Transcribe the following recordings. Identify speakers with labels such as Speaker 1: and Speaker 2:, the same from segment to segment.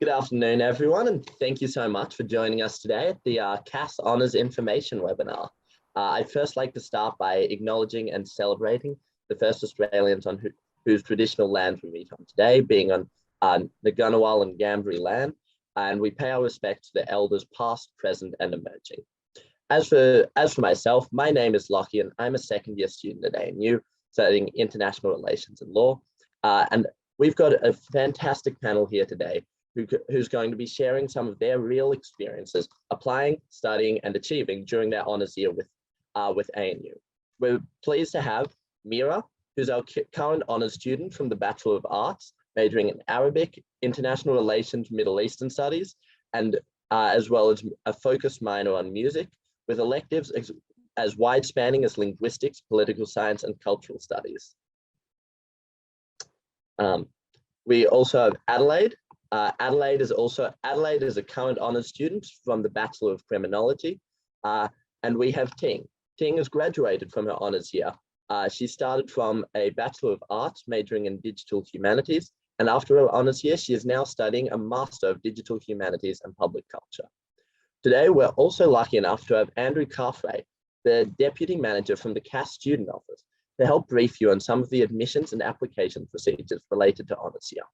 Speaker 1: Good afternoon, everyone, and thank you so much for joining us today at the CASS Honours Information webinar. I'd first like to start by acknowledging and celebrating the first Australians on whose traditional land we meet on today, being on the Ngunnawal and Ngambri land, and we pay our respects to the elders past, present, and emerging. As for myself, my name is Lockie, and I'm a second-year student at ANU, studying international relations and law, and we've got a fantastic panel here today who's going to be sharing some of their real experiences applying, studying, and achieving during their honours year with ANU. We're pleased to have Mira, who's our current honours student from the Bachelor of Arts, majoring in Arabic, International Relations, Middle Eastern Studies, and as well as a focused minor on music, with electives as wide-spanning as linguistics, political science, and cultural studies. We also have Adelaide. Adelaide is a current honours student from the Bachelor of Criminology, and we have Ting. Ting has graduated from her honours year. She started from a Bachelor of Arts majoring in Digital Humanities, and after her honours year, she is now studying a Master of Digital Humanities and Public Culture. Today, we're also lucky enough to have Andrew Carfrae, the Deputy Manager from the CASS Student Office, to help brief you on some of the admissions and application procedures related to honours year.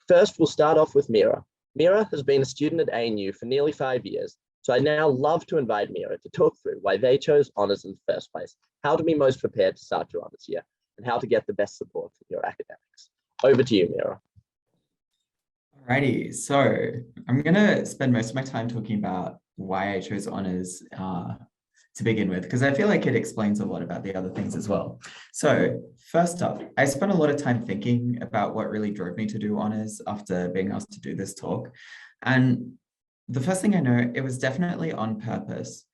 Speaker 1: First, we'll start off with Mira. Mira has been a student at ANU for nearly 5 years, so I'd now love to invite Mira to talk through why they chose honours in the first place, how to be most prepared to start your honours year, and how to get the best support for your academics. Over to you, Mira.
Speaker 2: Alrighty, so I'm going to spend most of my time talking about why I chose honours to begin with, because I feel like it explains a lot about the other things as well. So first up, I spent a lot of time thinking about what really drove me to do honours after being asked to do this talk. And the first thing I know, it was definitely on purpose,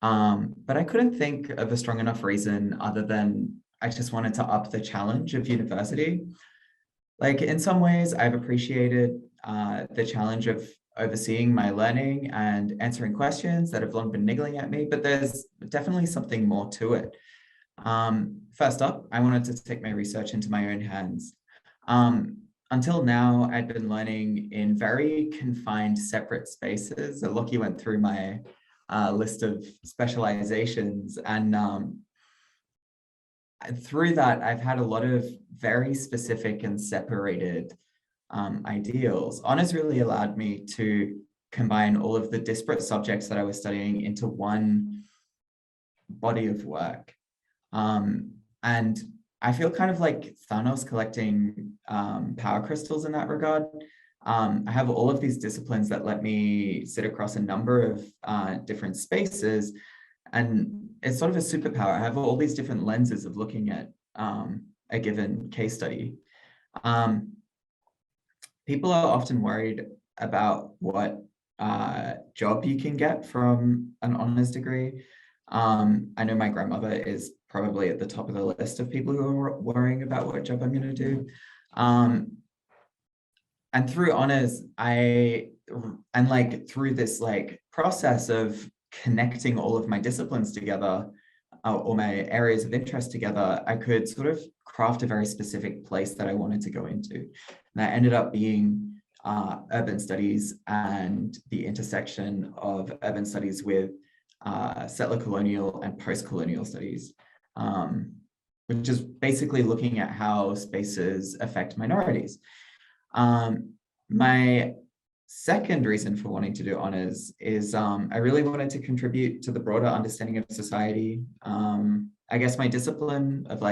Speaker 2: but I couldn't think of a strong enough reason other than I just wanted to up the challenge of university. Like in some ways, I've appreciated the challenge of overseeing my learning and answering questions that have long been niggling at me, but there's definitely something more to it. First up, I wanted to take my research into my own hands. Until now, I'd been learning in very confined, separate spaces. Lockie went through my list of specializations, and through that, I've had a lot of very specific and separated ideals. Honours really allowed me to combine all of the disparate subjects that I was studying into one body of work. And I feel kind of like Thanos collecting power crystals in that regard. I have all of these disciplines that let me sit across a number of different spaces, and it's sort of a superpower. I have all these different lenses of looking at a given case study. People are often worried about what job you can get from an honours degree. I know my grandmother is probably at the top of the list of people who are worrying about what job I'm going to do. And through honours, through this process of connecting all of my disciplines together, or my areas of interest together, I could sort of craft a very specific place that I wanted to go into. And that ended up being urban studies and the intersection of urban studies with settler colonial and post-colonial studies, which is basically looking at how spaces affect minorities. My second reason for wanting to do honours is I really wanted to contribute to the broader understanding of society. I guess my discipline of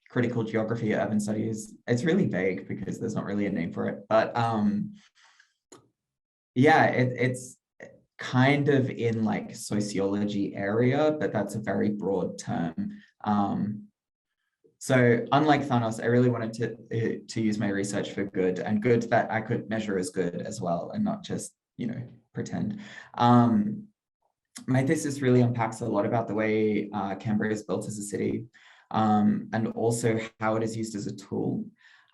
Speaker 2: critical geography, urban studies, it's really vague because there's not really a name for it. But yeah, it's kind of in sociology area, but that's a very broad term. So unlike Thanos, I really wanted to use my research for good, and good that I could measure as good as well, and not just, pretend. My thesis really unpacks a lot about the way Canberra is built as a city, and also how it is used as a tool,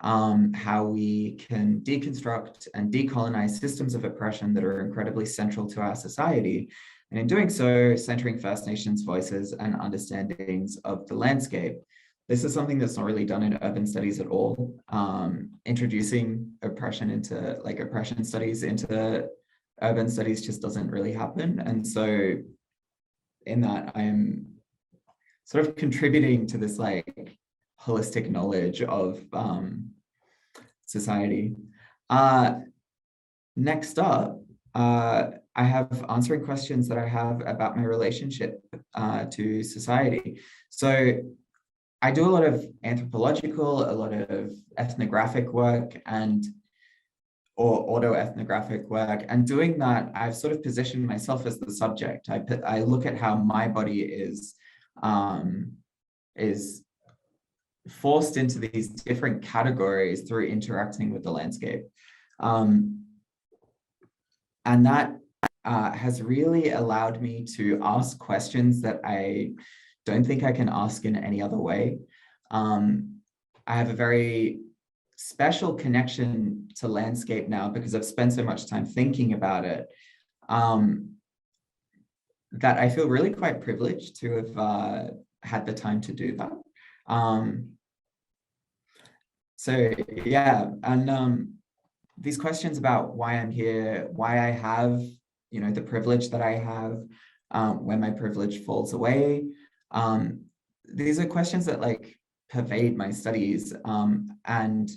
Speaker 2: how we can deconstruct and decolonize systems of oppression that are incredibly central to our society. And in doing so, centering First Nations voices and understandings of the landscape. this is something that's not really done in urban studies at all. Introducing oppression studies into urban studies just doesn't really happen. And so in that, I'm sort of contributing to this like holistic knowledge of society. Next up, I have answering questions that I have about my relationship to society. So I do a lot of anthropological, a lot of ethnographic work or autoethnographic work. And doing that, I've sort of positioned myself as the subject. I look at how my body is forced into these different categories through interacting with the landscape. And that has really allowed me to ask questions that I don't think I can ask in any other way. I have a very special connection to landscape now because I've spent so much time thinking about it, that I feel really quite privileged to have had the time to do that. So yeah, and these questions about why I'm here, why I have, the privilege that I have, when my privilege falls away. These are questions that like pervade my studies, and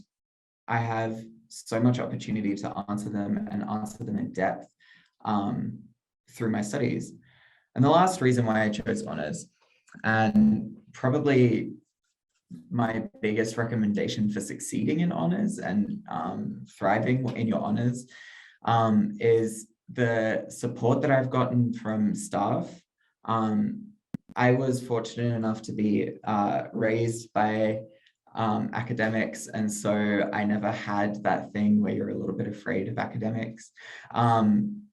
Speaker 2: I have so much opportunity to answer them and answer them in depth through my studies. And the last reason why I chose honours, and probably my biggest recommendation for succeeding in honours and thriving in your honours, is the support that I've gotten from staff. I was fortunate enough to be raised by academics, and so I never had that thing where you're a little bit afraid of academics. And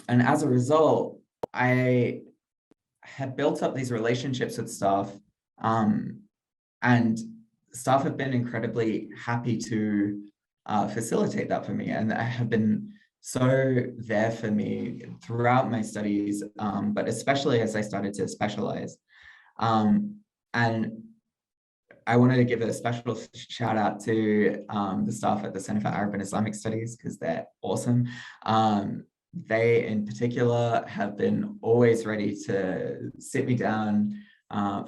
Speaker 2: as a result, I had built up these relationships with staff, and staff have been incredibly happy to facilitate that for me, and I have been so there for me throughout my studies, but especially as I started to specialize. And I wanted to give a special shout out to the staff at the Center for Arab and Islamic Studies, because they're awesome. They in particular have been always ready to sit me down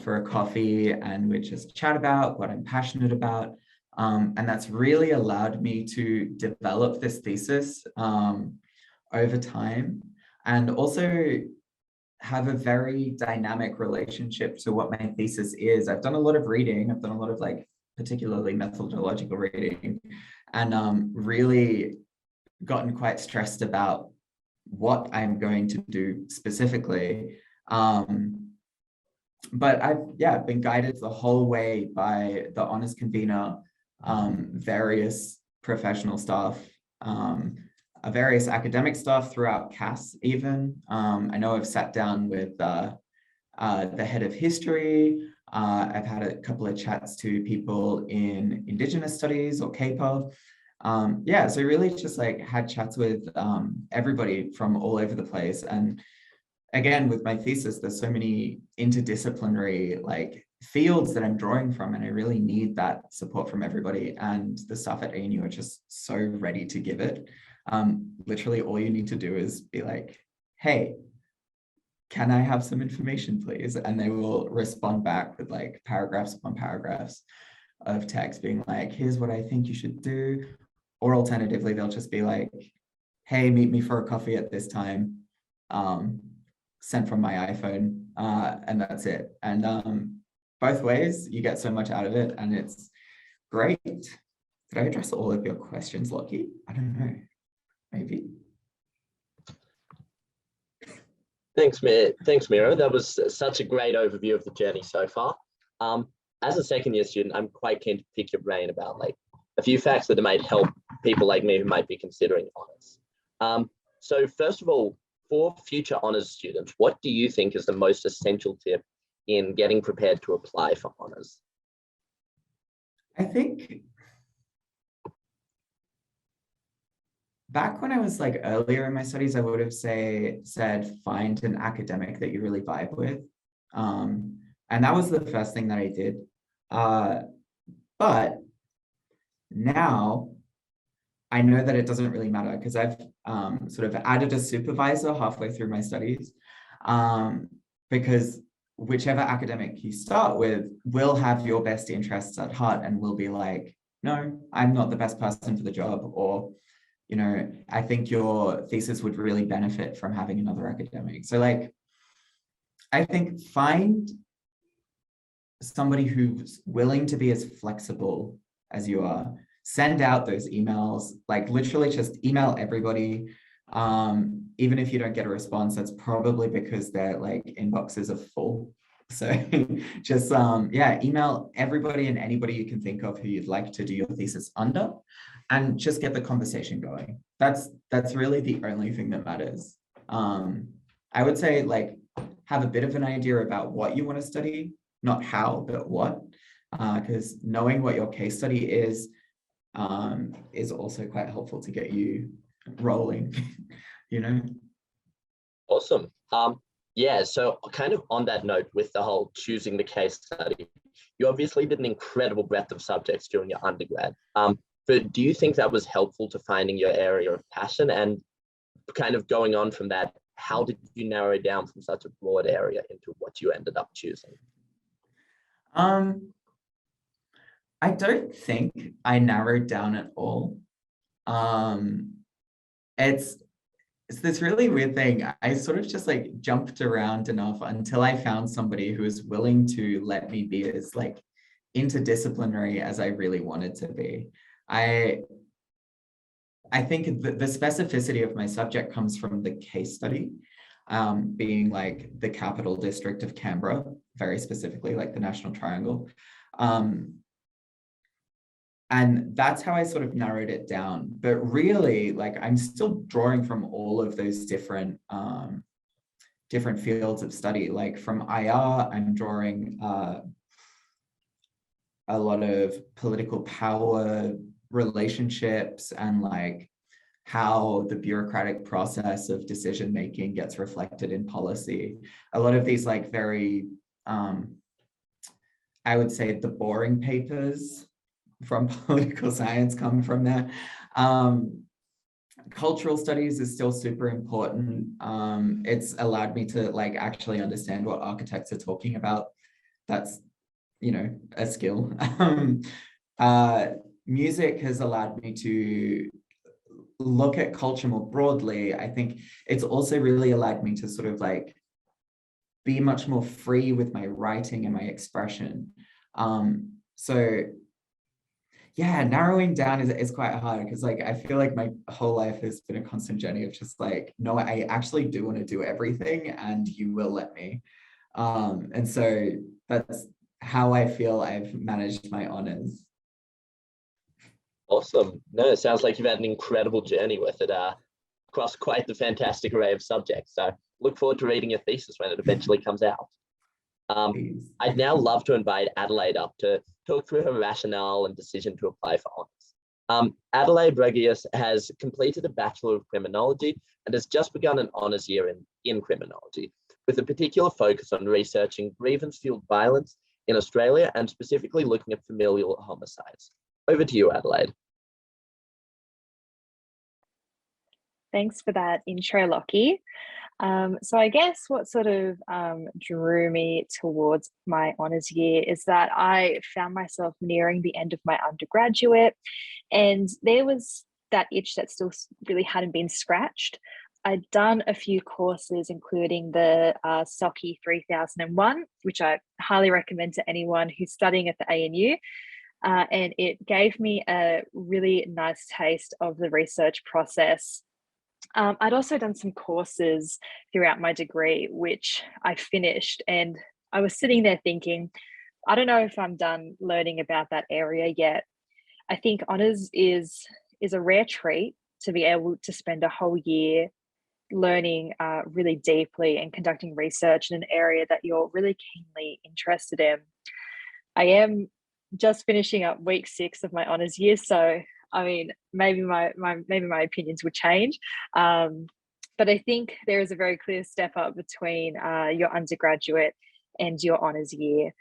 Speaker 2: for a coffee, and we just chat about what I'm passionate about. And that's really allowed me to develop this thesis over time, and also have a very dynamic relationship to what my thesis is. I've done a lot of reading. I've done a lot of like particularly methodological reading, and really gotten quite stressed about what I'm going to do specifically. But I've been guided the whole way by the honours convener, various professional staff, various academic staff throughout CASS even. I know I've sat down with the head of history. I've had a couple of chats to people in Indigenous studies or CAPA. So really just like had chats with everybody from all over the place. And again, with my thesis, there's so many interdisciplinary like fields that I'm drawing from, and I really need that support from everybody. And the staff at ANU are just so ready to give it. Literally all you need to do is be like, hey, can I have some information, please? And they will respond back with like paragraphs upon paragraphs of text being like, here's what I think you should do. Or alternatively, they'll just be like, hey, meet me for a coffee at this time, sent from my iPhone, and that's it. And both ways, you get so much out of it, and it's great. Did I address all of your questions, Lockie? I don't know, maybe.
Speaker 1: Thanks, Miro. That was such a great overview of the journey so far. As a second year student, I'm quite keen to pick your brain about like a few facts that might help people like me who might be considering honours. So first of all, for future honours students, what do you think is the most essential tip in getting prepared to apply for honours?
Speaker 2: I think back when I was like earlier in my studies, I would have said find an academic that you really vibe with. And that was the first thing that I did. But now I know that it doesn't really matter because I've sort of added a supervisor halfway through my studies, because whichever academic you start with will have your best interests at heart and will be like, no, I'm not the best person for the job, or, you know, I think your thesis would really benefit from having another academic. So like, I think find somebody who's willing to be as flexible as you are. Send out those emails, like literally just email everybody. Even if you don't get a response, that's probably because their like inboxes are full. So just yeah, email everybody and anybody you can think of who you'd like to do your thesis under, and just get the conversation going. That's really the only thing that matters. I would say like have a bit of an idea about what you want to study, not how, but what, because knowing what your case study is also quite helpful to get you rolling, you know?
Speaker 1: Awesome. Yeah, so kind of on that note, with the whole choosing the case study, you obviously did an incredible breadth of subjects during your undergrad. But do you think that was helpful to finding your area of passion? And kind of going on from that, how did you narrow down from such a broad area into what you ended up choosing?
Speaker 2: I don't think I narrowed down at all. It's this really weird thing. I sort of just like jumped around enough until I found somebody who was willing to let me be as like interdisciplinary as I really wanted to be. I think the specificity of my subject comes from the case study, being like the capital district of Canberra, very specifically like the National Triangle. And that's how I sort of narrowed it down. But really, like I'm still drawing from all of those different fields of study. Like from IR, I'm drawing a lot of political power relationships and like how the bureaucratic process of decision making gets reflected in policy. A lot of these like very, I would say the boring papers from political science come from there. Cultural studies is still super important. It's allowed me to like actually understand what architects are talking about. That's, you know, a skill. Music has allowed me to look at culture more broadly. I think it's also really allowed me to sort of like be much more free with my writing and my expression. So yeah, narrowing down is quite hard because like I feel like my whole life has been a constant journey of just like, no, I actually do want to do everything and you will let me. And so that's how I feel I've managed my honors.
Speaker 1: Awesome. No, it sounds like you've had an incredible journey with it, across quite the fantastic array of subjects. So look forward to reading your thesis when it eventually comes out. I'd now love to invite Adelaide up to talk through her rationale and decision to apply for honours. Adelaide Regius has completed a Bachelor of Criminology and has just begun an honours year in criminology, with a particular focus on researching grievance-fueled violence in Australia and specifically looking at familial homicides. Over to you, Adelaide.
Speaker 3: Thanks for that intro, Lockie. So I guess what sort of drew me towards my honours year is that I found myself nearing the end of my undergraduate, and there was that itch that still really hadn't been scratched. I'd done a few courses, including the SOCI 3001, which I highly recommend to anyone who's studying at the ANU. And it gave me a really nice taste of the research process. I'd also done some courses throughout my degree, which I finished, and I was sitting there thinking, I don't know if I'm done learning about that area yet. I think honours is a rare treat to be able to spend a whole year learning really deeply and conducting research in an area that you're really keenly interested in. I am just finishing up week 6 of my honours year, so I mean, maybe my opinions would change, but I think there is a very clear step up between your undergraduate and your honours year.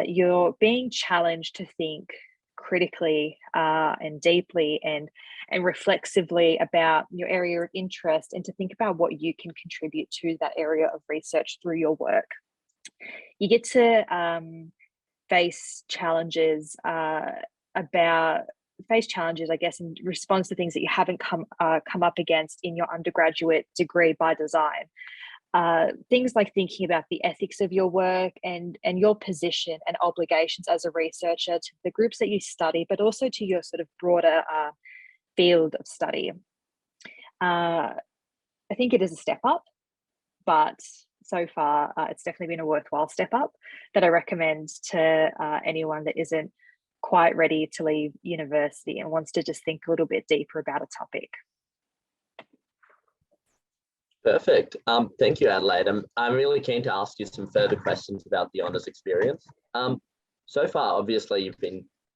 Speaker 3: You're being challenged to think critically and deeply and reflexively about your area of interest, and to think about what you can contribute to that area of research through your work. You get to face challenges, I guess, in response to things that you haven't come up against in your undergraduate degree by design. Things like thinking about the ethics of your work and your position and obligations as a researcher to the groups that you study, but also to your sort of broader field of study. I think it is a step up, but so far it's definitely been a worthwhile step up that I recommend to anyone that isn't quite ready to leave university and wants to just think a little bit deeper about a topic.
Speaker 1: Perfect. Thank you, Adelaide. I'm really keen to ask you some further questions about the honours experience. So far, obviously,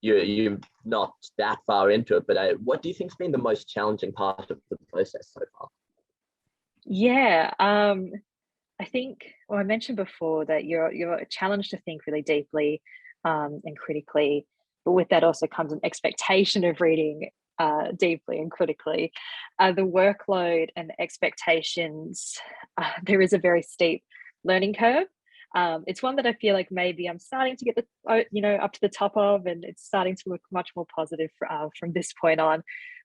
Speaker 1: you're not that far into it, but what do you think's been the most challenging part of the process so far?
Speaker 3: Yeah, I think, well, I mentioned before that you're challenged to think really deeply and critically, but with that also comes an expectation of reading deeply and critically. The workload and the expectations, there is a very steep learning curve. It's one that I feel like maybe I'm starting to get up to the top of, and it's starting to look much more positive from this point on.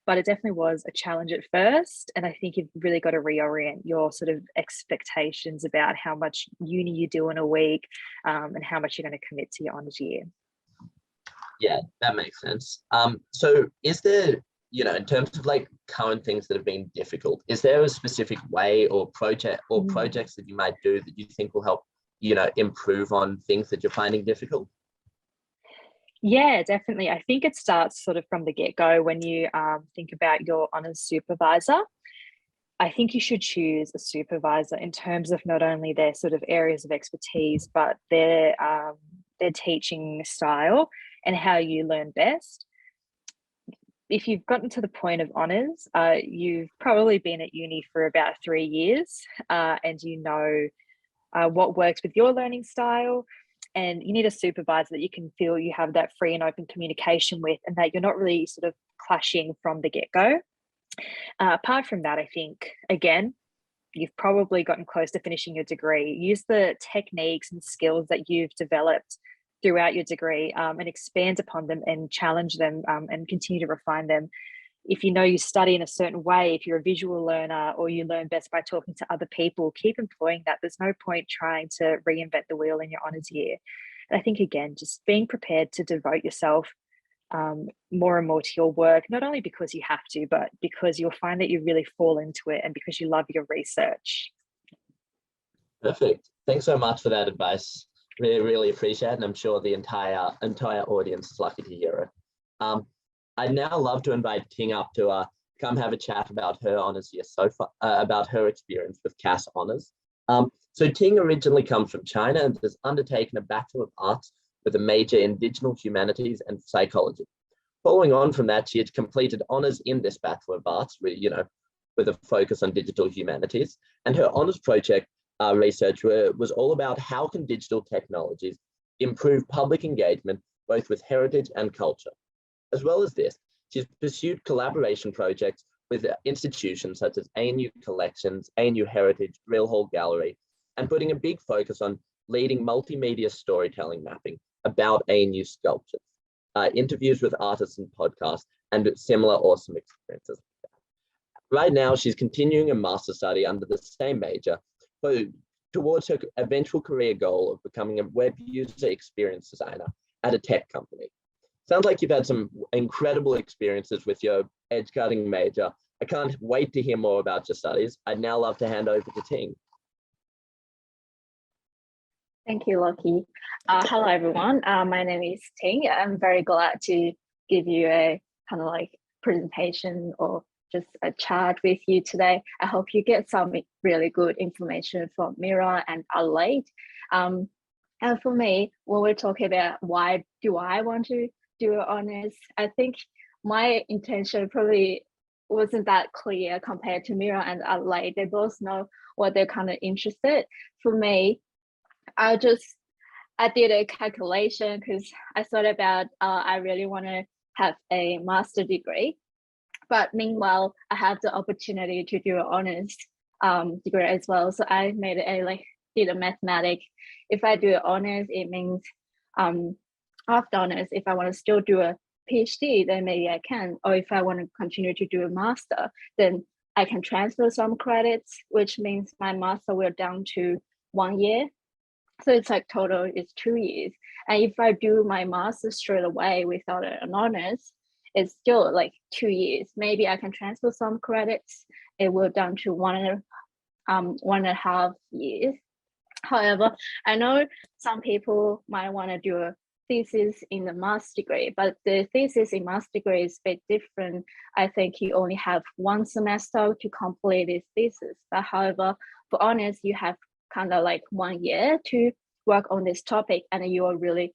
Speaker 3: But it definitely was a challenge at first, and I think you've really got to reorient your sort of expectations about how much uni you do in a week, and how much you're going to commit to your honours year.
Speaker 1: Yeah, that makes sense. So is there, in terms of like current things that have been difficult, is there a specific way or projects that you might do that you think will help, improve on things that you're finding difficult?
Speaker 3: Yeah, definitely. I think it starts sort of from the get-go when you think about your honours supervisor. I think you should choose a supervisor in terms of not only their sort of areas of expertise, but their teaching style and how you learn best. If you've gotten to the point of honours, you've probably been at uni for about 3 years, and you know what works with your learning style. And you need a supervisor that you can feel you have that free and open communication with, and that you're not really sort of clashing from the get-go. Apart from that, I think, again, you've probably gotten close to finishing your degree. Use the techniques and skills that you've developed throughout your degree and expand upon them and challenge them and continue to refine them. If you know you study in a certain way, if you're a visual learner or you learn best by talking to other people, keep employing that. There's no point trying to reinvent the wheel in your honours year. And I think, again, just being prepared to devote yourself more and more to your work, not only because you have to, but because you'll find that you really fall into it and because you love your research.
Speaker 1: Perfect. Thanks so much for that advice. Really, really appreciate it. And I'm sure the entire audience is lucky to hear it. I'd now love to invite Ting up to come have a chat about her honours year so far, about her experience with CASS honours. So Ting originally comes from China and has undertaken a Bachelor of Arts with a major in Digital Humanities and Psychology. Following on from that, she had completed honours in this Bachelor of Arts, with a focus on digital humanities. And her honours project research was all about how can digital technologies improve public engagement, both with heritage and culture. As well as this, she's pursued collaboration projects with institutions such as ANU Collections, ANU Heritage, Real Hall Gallery, and putting a big focus on leading multimedia storytelling mapping about ANU sculptures, interviews with artists and podcasts, and similar awesome experiences. Right now, she's continuing a master's study under the same major, but towards her eventual career goal of becoming a web user experience designer at a tech company. Sounds like you've had some incredible experiences with your edge-cutting major. I can't wait to hear more about your studies. I'd now love to hand over to Ting.
Speaker 4: Thank you, Lockie. Hello, everyone. My name is Ting. I'm very glad to give you a kind of like presentation or just a chat with you today. I hope you get some really good information from Mira and Adelaide. And for me, when we're talking about why do I want to do honours, I think my intention probably wasn't that clear compared to Mira and Adelaide. They both know what they're kind of interested. For me, I just I did a calculation because I thought about I really want to have a master degree, but meanwhile I have the opportunity to do an honors degree as well. So I made did a mathematic. If I do an honors, it means after honors, if I want to still do a PhD, then maybe I can. Or if I want to continue to do a master, then I can transfer some credits, which means my master will down to 1 year. So it's like total is 2 years. And if I do my master straight away without an honors, it's still like 2 years. Maybe I can transfer some credits. It will down to 1.5 years. However, I know some people might want to do a thesis in the master's degree, but the thesis in master's degree is a bit different. I think you only have 1 semester to complete this thesis. But however, for honors, you have kind of like 1 year to work on this topic, and you will really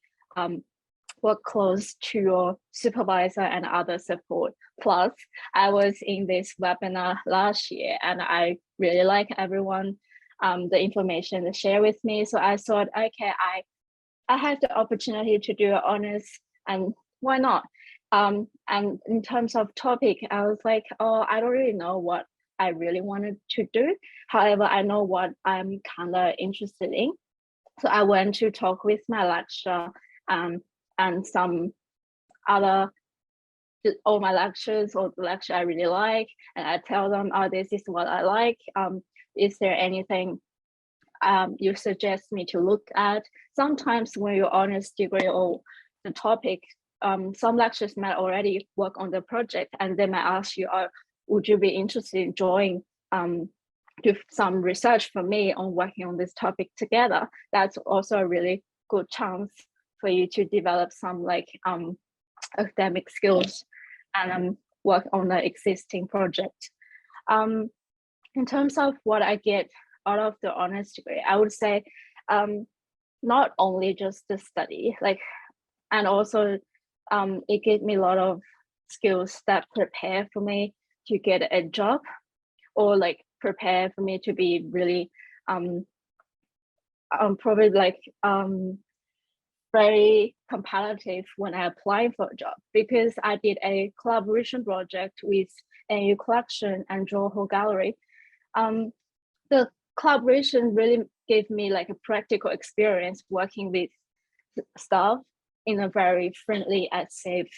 Speaker 4: work close to your supervisor and other support. Plus, I was in this webinar last year, and I really like everyone, the information they share with me. So I thought, okay, I have the opportunity to do honors, and why not? And in terms of topic, I was like, oh, I don't really know what I really wanted to do. However, I know what I'm kind of interested in. So I went to talk with my lecturer and some other, all my lectures or the lecture I really like, and I tell them, oh, this is what I like. Is there anything you suggest me to look at? Sometimes when you're honors degree or the topic, some lecturers might already work on the project, and they might ask you, would you be interested in joining do some research for me on working on this topic together? That's also a really good chance for you to develop some like academic skills and work on the existing project. In terms of what I get out of the honors degree, I would say not only just the study, and also it gave me a lot of skills that prepare for me to get a job, or prepare for me to be really probably very competitive when I apply for a job, because I did a collaboration project with NU Collection and Johor Gallery. The collaboration really gave me a practical experience working with staff in a very friendly and safe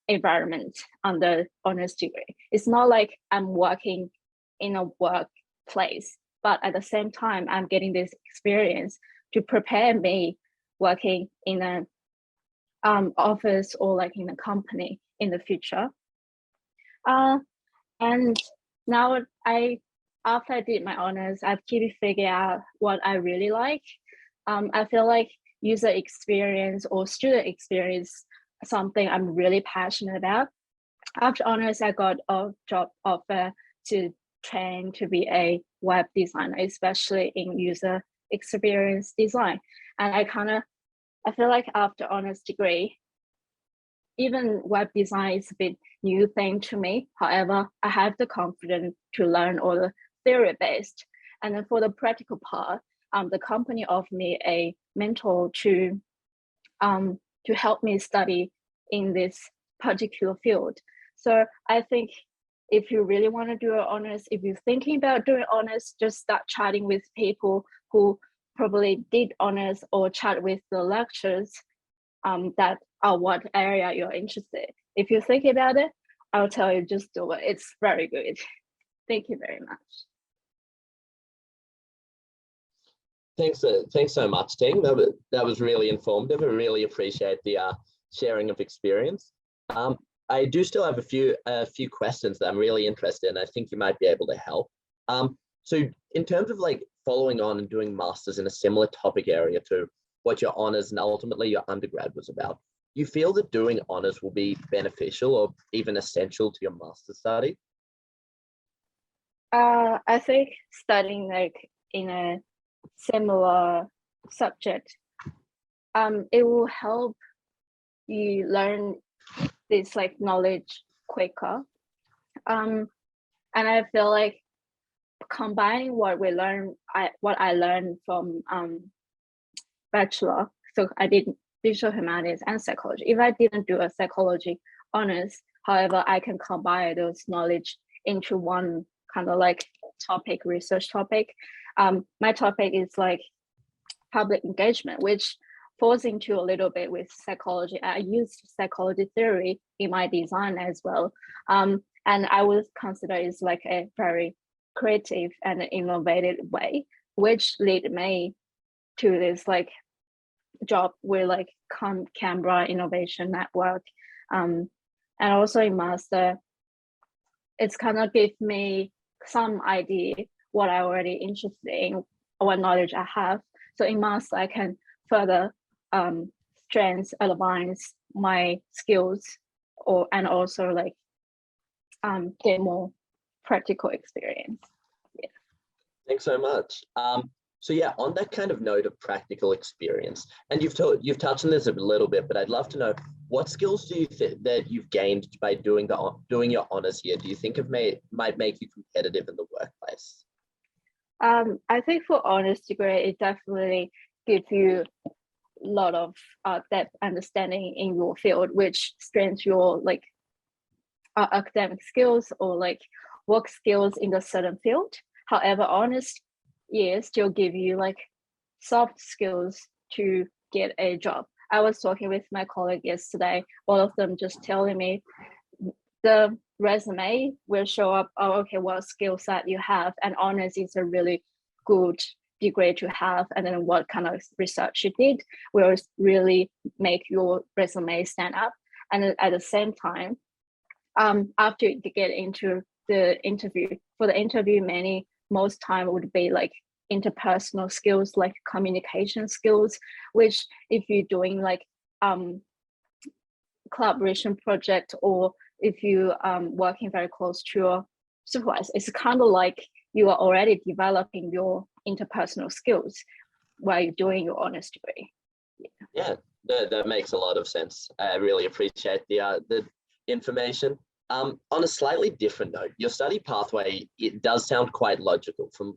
Speaker 4: environment on the honors degree. It's not like I'm working in a workplace, but at the same time, I'm getting this experience to prepare me working in an office or in a company in the future. And now after I did my honors, I've kept figuring out what I really like. I feel like user experience or student experience, something I'm really passionate about. After honors, I got a job offer to train to be a web designer, especially in user experience design. And I feel like after honors degree, even web design is a bit new thing to me. However, I have the confidence to learn all the theory based. And then for the practical part, the company offered me a mentor to help me study in this particular field. So I think if you really want to do an honors, if you're thinking about doing honors, just start chatting with people who probably did honors, or chat with the lecturers that are what area you're interested. If you think about it, I'll tell you, just do it. It's very good. Thank you very much.
Speaker 1: Thanks so much, Ting. That was really informative. I really appreciate the sharing of experience. I do still have a few questions that I'm really interested in. I think you might be able to help. So in terms of following on and doing masters in a similar topic area to what your honors and ultimately your undergrad was about, you feel that doing honors will be beneficial or even essential to your master's study?
Speaker 4: I think studying in a similar subject, it will help you learn this knowledge quicker. And I feel like combining what I learned from bachelor So I did digital humanities and psychology. If I didn't do a psychology honors, however, I can combine those knowledge into one kind of like topic, research topic. My topic is like public engagement, which falls into a little bit with psychology. I use psychology theory in my design as well. And I would consider it's like a very creative and innovative way, which lead me to this like job with like Canberra Innovation Network. And also in master, it's kind of give me some idea what I already interested in, what knowledge I have. So in master, I can further strengths, advance my skills, and also like get more practical experience. Yeah.
Speaker 1: Thanks so much. So yeah, on that kind of note of practical experience, and you've touched on this a little bit, but I'd love to know, what skills do you think that you've gained by doing your honours here? Do you think might make you competitive in the workplace?
Speaker 4: I think for honours degree, it definitely gives you a lot of depth understanding in your field, which strengthens your like academic skills or like work skills in a certain field. However, honours still give you like soft skills to get a job. I was talking with my colleague yesterday, one of them just telling me the resume will show up, oh, okay, what skill set you have, and honours is a really good degree to have, and then what kind of research you did will really make your resume stand up. And at the same time, after you get into the interview, for the interview, most time would be like interpersonal skills, like communication skills, which if you're doing like collaboration project, or if you working very close to your supervisor, it's kind of like you are already developing your interpersonal skills while you're doing your honours degree.
Speaker 1: Yeah, that makes a lot of sense. I really appreciate the information. On a slightly different note, your study pathway, it does sound quite logical, from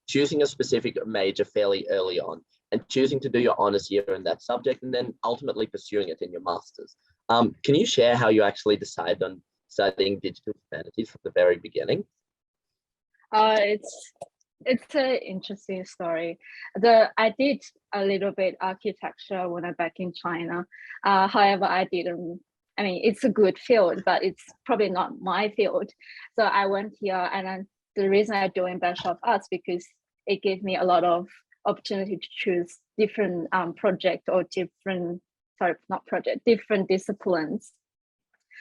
Speaker 1: choosing a specific major fairly early on and choosing to do your honours year in that subject, and then ultimately pursuing it in your master's. Can you share how you actually decided on studying digital humanities from the very beginning?
Speaker 4: It's an interesting story. I did a little bit architecture when I'm back in China. However, it's a good field, but it's probably not my field. So I went here, and then the reason I'm doing Bachelor of Arts, because it gave me a lot of opportunity to choose different project or different disciplines.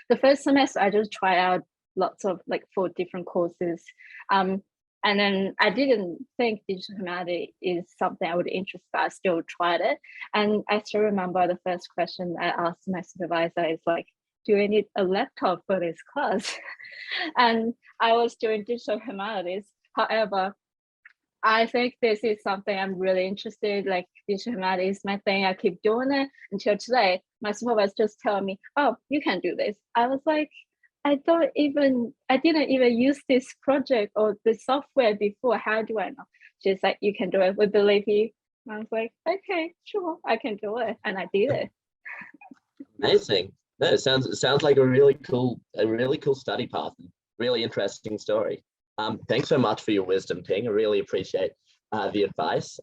Speaker 4: The first semester, I just tried out lots of 4 different courses. And then I didn't think digital humanities is something I would interest, but I still tried it. And I still remember the first question I asked my supervisor is like, do I need a laptop for this class? And I was doing digital humanities. However, I think this is something I'm really interested in, like digital humanities is my thing. I keep doing it until today. My supervisor just telling me, oh, you can do this. I was like, I didn't even use this project or the software before. How do I know? She's like, you can do it. We believe you. I was like, okay, sure, I can do it. And I did it.
Speaker 1: Amazing. No, it sounds like a really cool study path. Really interesting story. Thanks so much for your wisdom, Ting. I really appreciate the advice.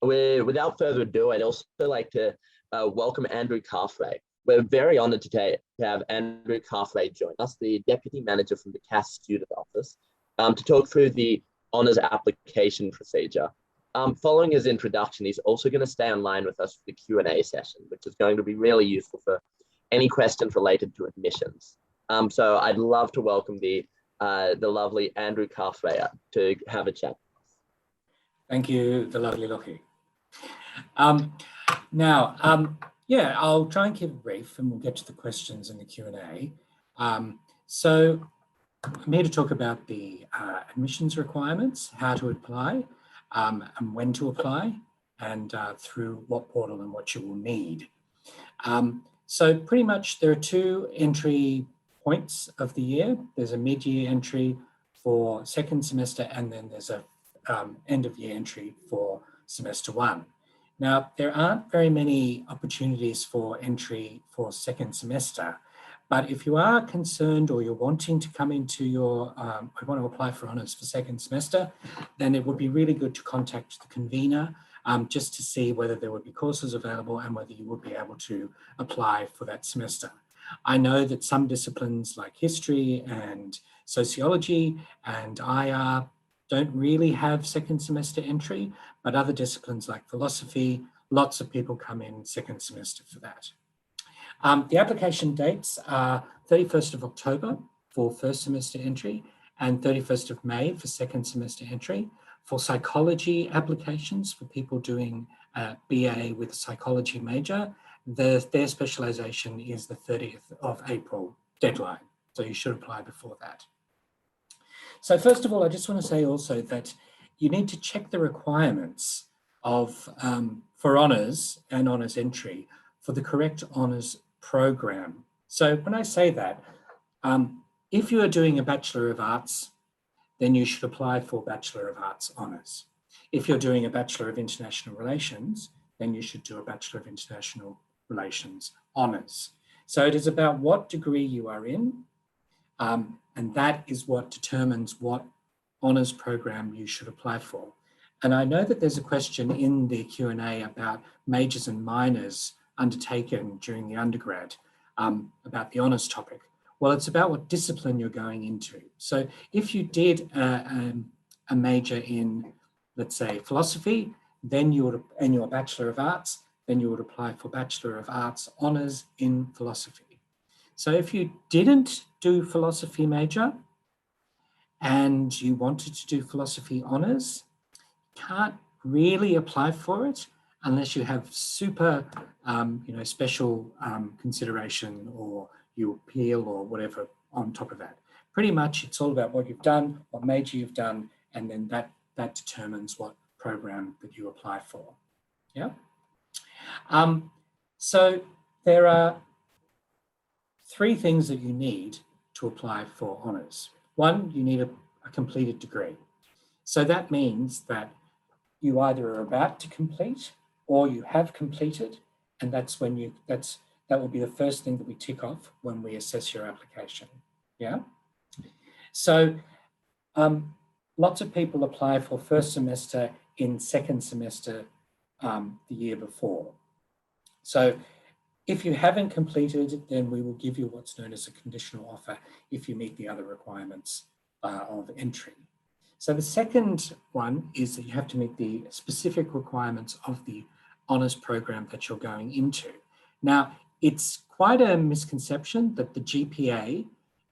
Speaker 1: Without further ado, I'd also like to welcome Andrew Carfrae. We're very honoured today to have Andrew Carfrae join us, the Deputy Manager from the CASS Student Office, to talk through the honours application procedure. Following his introduction, he's also going to stay online with us for the Q&A session, which is going to be really useful for any questions related to admissions. So I'd love to welcome the lovely Andrew Carfrae to have a chat.
Speaker 5: Thank you, the lovely Lockie. Yeah, I'll try and keep it brief, and we'll get to the questions in the Q&A. So I'm here to talk about the admissions requirements, how to apply, and when to apply, and through what portal and what you will need. So pretty much there are 2 entry points of the year. There's a mid-year entry for second semester, and then there's a end of year entry for semester 1. Now, there aren't very many opportunities for entry for second semester, but if you are concerned or you're wanting to come into your, you want to apply for honours for second semester, then it would be really good to contact the convener just to see whether there would be courses available and whether you would be able to apply for that semester. I know that some disciplines like history and sociology and IR don't really have second semester entry, but other disciplines like philosophy, lots of people come in second semester for that. The application dates are 31st of October for first semester entry and 31st of May for second semester entry. For psychology applications, for people doing a BA with a psychology major, their specialisation is the 30th of April deadline. So you should apply before that. So first of all, I just want to say also that you need to check the requirements of for honours and honours entry for the correct honours program. So when I say that, if you are doing a Bachelor of Arts, then you should apply for Bachelor of Arts honours. If you're doing a Bachelor of International Relations, then you should do a Bachelor of International Relations honours. So it is about what degree you are in, and that is what determines what honours program you should apply for. And I know that there's a question in the Q&A about majors and minors undertaken during the undergrad about the honours topic. Well, it's about what discipline you're going into. So if you did a major in, let's say, philosophy, then you would, and you're a Bachelor of Arts, then you would apply for Bachelor of Arts honours in philosophy. So if you didn't do philosophy major and you wanted to do philosophy honours, you can't really apply for it unless you have super, special consideration or you appeal or whatever on top of that. Pretty much it's all about what you've done, what major you've done, and then that determines what program that you apply for. Yeah. So there are 3 things that you need to apply for honours. One, you need a completed degree. So that means that you either are about to complete or you have completed, and that's when that will be the first thing that we tick off when we assess your application. Yeah. So lots of people apply for first semester in second semester the year before. So if you haven't completed, then we will give you what's known as a conditional offer if you meet the other requirements of entry. So the second one is that you have to meet the specific requirements of the honours program that you're going into. Now, it's quite a misconception that the GPA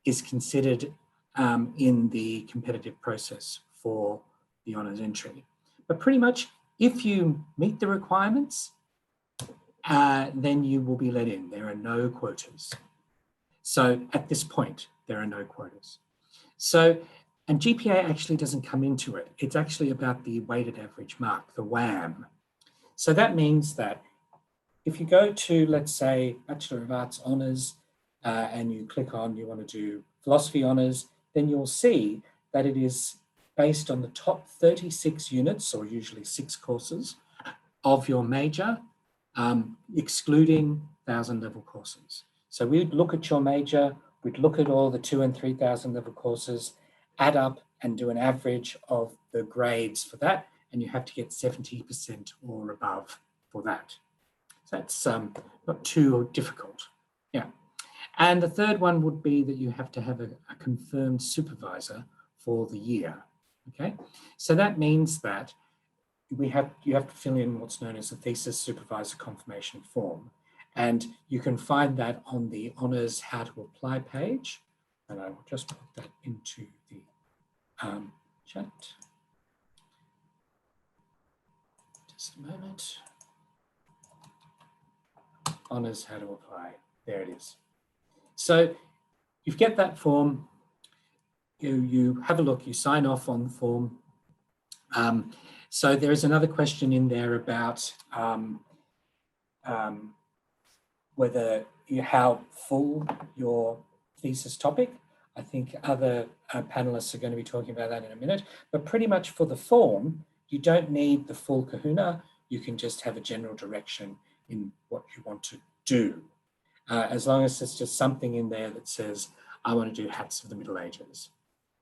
Speaker 5: is considered in the competitive process for the honours entry. But pretty much, if you meet the requirements, then you will be let in. There are no quotas. So at this point, there are no quotas. So, and GPA actually doesn't come into it. It's actually about the weighted average mark, the WAM. So that means that if you go to, let's say, Bachelor of Arts honours, and you click on you want to do philosophy honours, then you'll see that it is based on the top 36 units, or usually 6 courses, of your major, excluding 1,000 level courses. So we'd look at your major, we'd look at all the 2,000 and 3,000 level courses, add up and do an average of the grades for that, and you have to get 70% or above for that. So that's not too difficult. Yeah. And the third one would be that you have to have a confirmed supervisor for the year. Okay. So that means that you have to fill in what's known as a thesis supervisor confirmation form. And you can find that on the Honours How to Apply page. And I will just put that into the chat. Just a moment. Honours How to Apply. There it is. So you get that form, you have a look, you sign off on the form. So there is another question in there about how full your thesis topic. I think other panelists are going to be talking about that in a minute, but pretty much for the form, you don't need the full kahuna. you can just have a general direction in what you want to do. As long as there's just something in there that says, I want to do hats of the Middle Ages.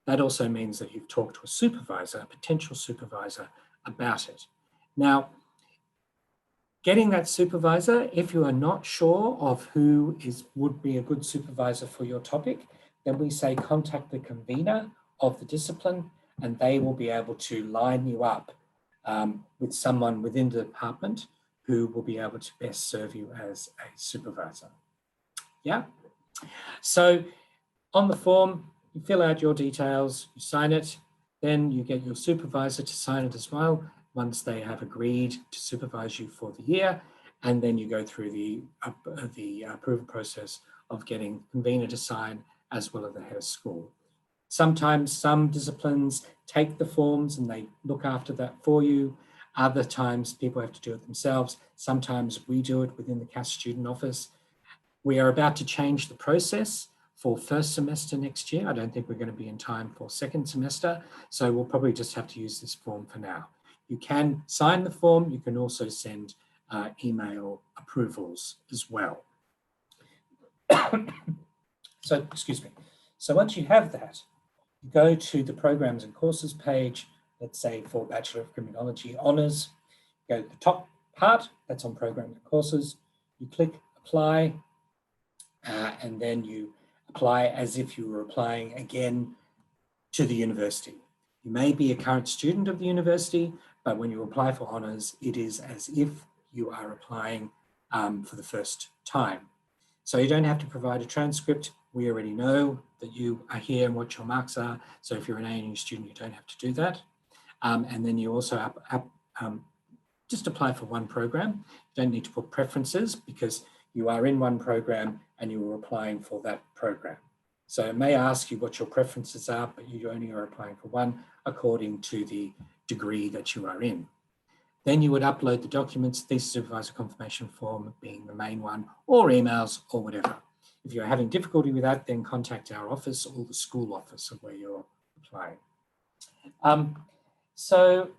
Speaker 5: That also means that you've talked to a supervisor, a potential supervisor, about it. Now, getting that supervisor, if you are not sure of who would be a good supervisor for your topic, then we say contact the convener of the discipline, and they will be able to line you up with someone within the department who will be able to best serve you as a supervisor. Yeah. So on the form, you fill out your details, you sign it, then you get your supervisor to sign it as well once they have agreed to supervise you for the year, and then you go through the approval process of getting the convener to sign as well as the head of school. Sometimes some disciplines take the forms and they look after that for you. Other times people have to do it themselves. Sometimes we do it within the CASS student office. We are about to change the process for first semester next year. I don't think we're going to be in time for second semester, so we'll probably just have to use this form for now. You can sign the form. You can also send email approvals as well. So, excuse me. So once you have that, you go to the programs and courses page, let's say for Bachelor of Criminology Honours, go to the top part, that's on programs and courses, you click apply, and then you apply as if you were applying again to the university. You may be a current student of the university, but when you apply for honours, it is as if you are applying for the first time. So you don't have to provide a transcript. We already know that you are here and what your marks are. So if you're an ANU student, you don't have to do that. And then you also just apply for one program. You don't need to put preferences because you are in one program and you are applying for that program. So it may ask you what your preferences are, but you only are applying for one according to the degree that you are in. Then you would upload the documents, thesis supervisor confirmation form being the main one, or emails or whatever. If you're having difficulty with that, then contact our office or the school office of where you're applying. So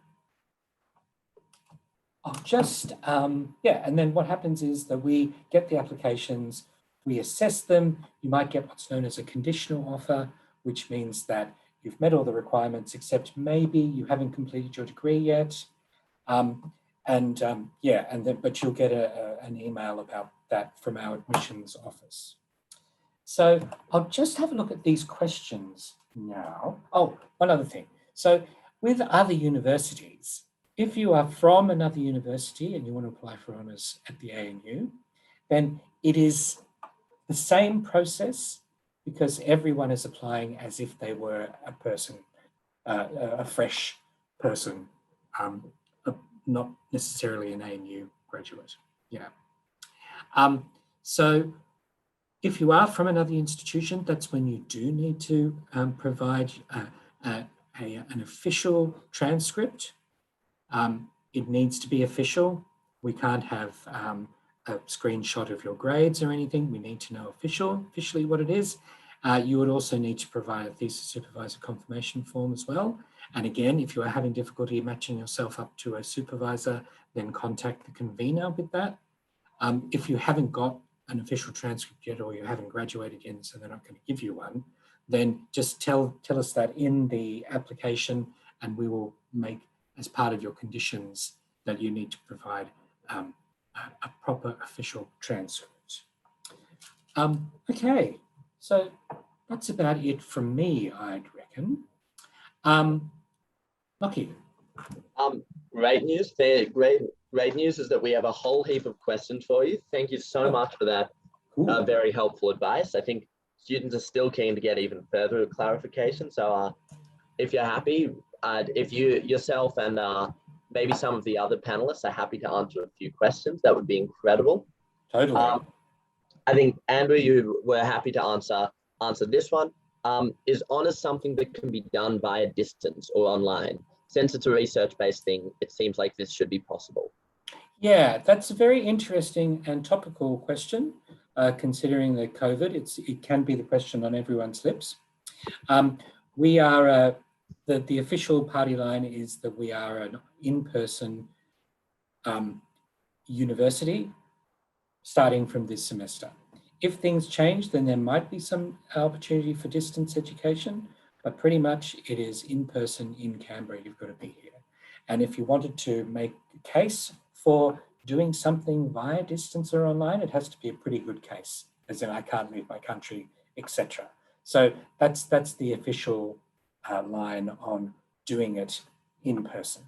Speaker 5: I'll just, and then what happens is that we get the applications, we assess them. You might get what's known as a conditional offer, which means that you've met all the requirements, except maybe you haven't completed your degree yet. But you'll get an email about that from our admissions office. So I'll just have a look at these questions now. Oh, one other thing. So with other universities, if you are from another university and you want to apply for honours at the ANU, then it is the same process because everyone is applying as if they were a person, a fresh person, not necessarily an ANU graduate. Yeah. So if you are from another institution, that's when you do need to provide an official transcript. It needs to be official. We can't have a screenshot of your grades or anything. We need to know officially what it is. You would also need to provide a thesis supervisor confirmation form as well. And again, if you are having difficulty matching yourself up to a supervisor, then contact the convener with that. If you haven't got an official transcript yet, or you haven't graduated yet, so they're not going to give you one, then just tell us that in the application, and we will make as part of your conditions that you need to provide a proper official transcript. Okay, so that's about it from me, I'd reckon. Lucky.
Speaker 1: Great news. Great news is that we have a whole heap of questions for you. Thank you so much for that very helpful advice. I think students are still keen to get even further clarification. So if you're happy, if you yourself and maybe some of the other panelists are happy to answer a few questions, that would be incredible.
Speaker 5: Totally.
Speaker 1: I think, Andrew, you were happy to answer this one. Is honours something that can be done via distance or online? Since it's a research-based thing, it seems like this should be possible.
Speaker 5: Yeah, that's a very interesting and topical question, considering the COVID. It can be the question on everyone's lips. We are, the official party line is that we are an in-person university starting from this semester. If things change, then there might be some opportunity for distance education, but pretty much it is in person in Canberra. You've got to be here. And if you wanted to make a case for doing something via distance or online, it has to be a pretty good case, as in I can't leave my country, etc. So that's the official line on doing it in person.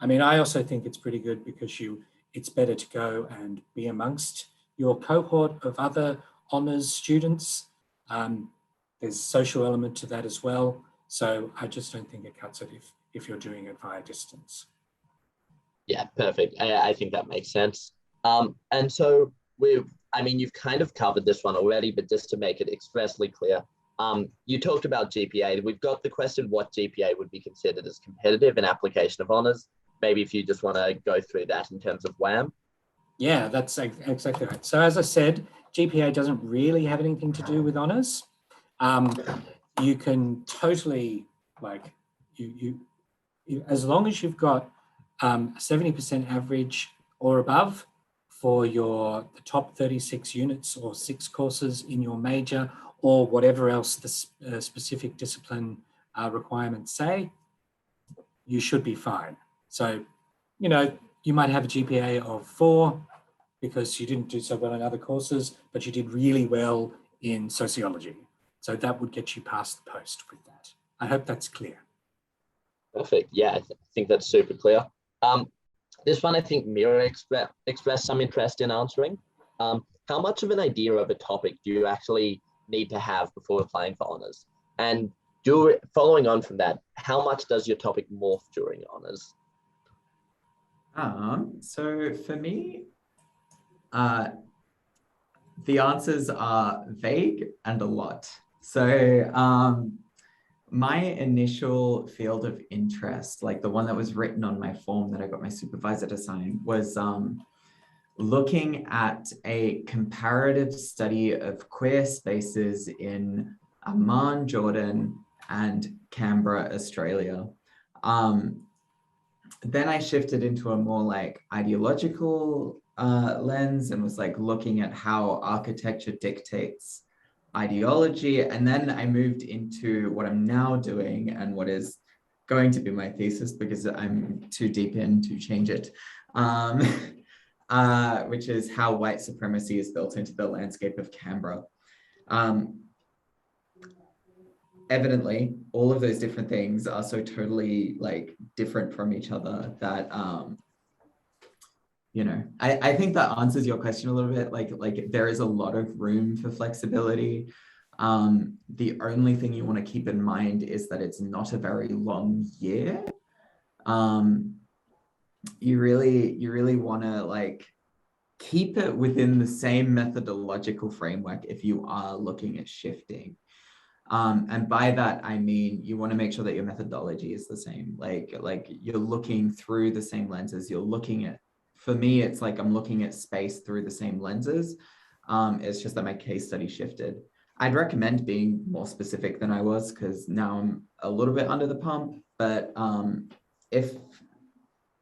Speaker 5: I mean, I also think it's pretty good because it's better to go and be amongst your cohort of other honours students. There's a social element to that as well. So I just don't think it cuts it if you're doing it via distance.
Speaker 1: Yeah, perfect. I think that makes sense. And so you've kind of covered this one already, but just to make it expressly clear, you talked about GPA. We've got the question, what GPA would be considered as competitive in application of honours? Maybe if you just want to go through that in terms of WAM.
Speaker 5: Yeah, that's exactly right. So as I said, GPA doesn't really have anything to do with honours. You can totally, as long as you've got 70% average or above for the top 36 units or 6 courses in your major or whatever else the specific discipline requirements say, you should be fine. So, you might have a GPA of 4 because you didn't do so well in other courses, but you did really well in sociology. So that would get you past the post with that. I hope that's clear.
Speaker 1: Perfect. Yeah, I think that's super clear. This one, I think Mira expressed some interest in answering. How much of an idea of a topic do you actually need to have before applying for honours? And following on from that, how much does your topic morph during honours?
Speaker 2: So for me, the answers are vague and a lot. So my initial field of interest, like the one that was written on my form that I got my supervisor to sign, was looking at a comparative study of queer spaces in Amman, Jordan, and Canberra, Australia. Then I shifted into a more like ideological lens and was like looking at how architecture dictates ideology. And then I moved into what I'm now doing and what is going to be my thesis because I'm too deep in to change it, which is how white supremacy is built into the landscape of Canberra. Evidently, all of those different things are so totally like different from each other that I think that answers your question a little bit. Like there is a lot of room for flexibility. The only thing you want to keep in mind is that it's not a very long year. You really want to like keep it within the same methodological framework if you are looking at shifting. And by that, I mean, you want to make sure that your methodology is the same. Like you're looking through the same lenses. You're looking at, for me, it's like I'm looking at space through the same lenses. It's just that my case study shifted. I'd recommend being more specific than I was because now I'm a little bit under the pump. But if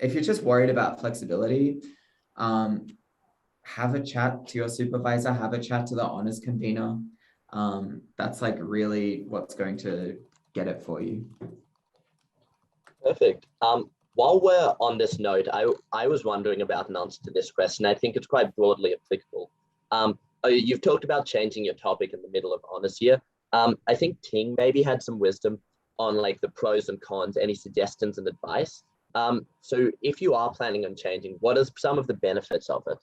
Speaker 2: you're just worried about flexibility, have a chat to your supervisor, have a chat to the honors convener. That's like really what's going to get it for you.
Speaker 1: Perfect. While we're on this note, I was wondering about an answer to this question. I think it's quite broadly applicable. You've talked about changing your topic in the middle of honours year. I think Ting maybe had some wisdom on like the pros and cons, any suggestions and advice. So if you are planning on changing, what are some of the benefits of it?